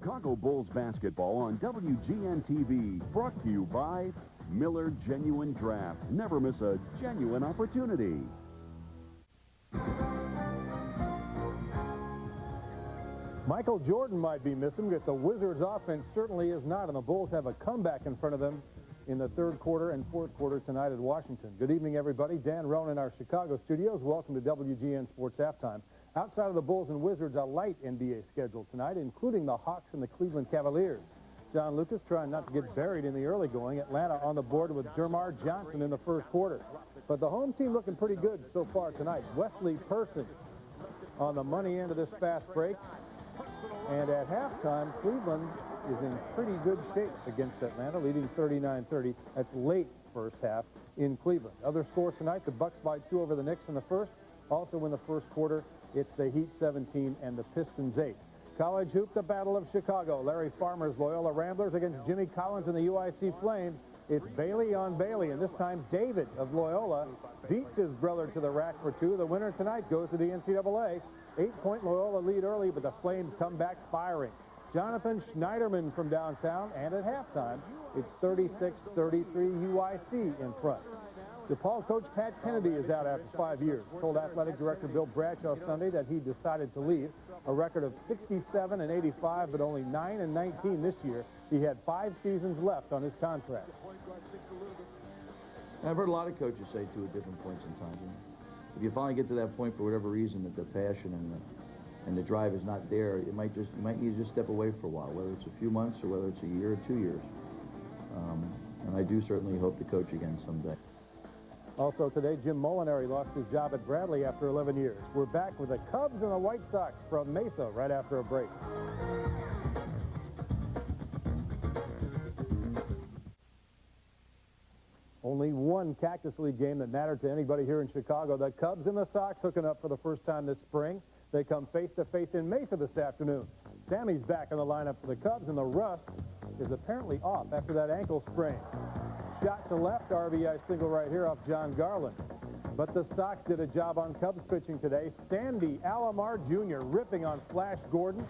Chicago Bulls basketball on WGN TV, brought to you by Miller Genuine Draft. Never miss a genuine opportunity. Michael Jordan might be missing, but the Wizards' offense certainly is not, and the Bulls have a comeback in front of them in the third quarter and fourth quarter tonight at Washington. Good evening, everybody. Dan Roan in our Chicago studios. Welcome to WGN Sports Halftime. Outside of the Bulls and Wizards, a light NBA schedule tonight, including the Hawks and the Cleveland Cavaliers. John Lucas trying not to get buried in the early going. Atlanta on the board with Jermar Johnson in the first quarter. But the home team looking pretty good so far tonight. Wesley Person on the money end of this fast break. And at halftime, Cleveland is in pretty good shape against Atlanta, leading 39-30. That's late first half in Cleveland. Other scores tonight, the Bucks by 2 over the Knicks in the first. Also in the first quarter, it's the Heat 17 and the Pistons 8. College hoop, the Battle of Chicago. Larry Farmer's Loyola Ramblers against Jimmy Collins and the UIC Flames. It's Bailey on Bailey, and this time David of Loyola beats his brother to the rack for 2. The winner tonight goes to the NCAA. 8-point Loyola lead early, but the Flames come back firing. Jonathan Schneiderman from downtown, and at halftime, it's 36-33 UIC in front. DePaul coach Pat Kennedy is out after 5 years. Told athletic director Bill Bradshaw Sunday that he decided to leave. A record of 67-85, but only 9-19 this year. He had 5 seasons left on his contract. I've heard a lot of coaches say too at different points in time. If you finally get to that point for whatever reason that the passion and the drive is not there, you might need to just step away for a while, whether it's a few months or whether it's a year or 2 years. And I do certainly hope to coach again someday. Also today, Jim Molinari lost his job at Bradley after 11 years. We're back with the Cubs and the White Sox from Mesa right after a break. Only one Cactus League game that mattered to anybody here in Chicago. The Cubs and the Sox hooking up for the first time this spring. They come face-to-face in Mesa this afternoon. Sammy's back in the lineup for the Cubs, and the rust is apparently off after that ankle sprain. Shot to left, RBI single right here off John Garland. But the Sox did a job on Cubs pitching today. Sandy Alomar Jr. ripping on Flash Gordon.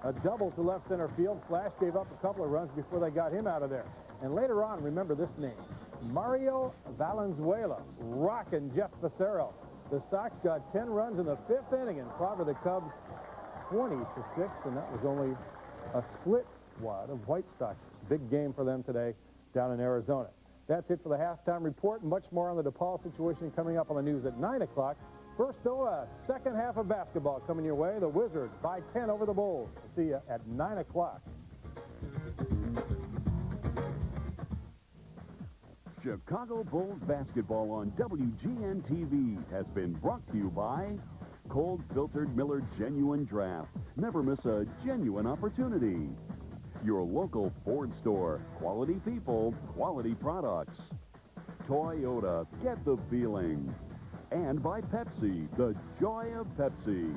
A double to left center field. Flash gave up a couple of runs before they got him out of there. And later on, remember this name, Mario Valenzuela rocking Jeff Becerra. The Sox got 10 runs in the 5th inning and clobbered the Cubs 20-6, and that was only a split squad of White Sox. Big game for them today down in Arizona. That's it for the halftime report. Much more on the DePaul situation coming up on the news at 9 o'clock. First, though, a second half of basketball coming your way. The Wizards by 10 over the Bulls. See you at 9 o'clock. Chicago Bulls basketball on WGN TV has been brought to you by cold-filtered Miller Genuine Draft. Never miss a genuine opportunity. Your local Ford store. Quality people, quality products. Toyota, get the feeling. And by Pepsi, the joy of Pepsi.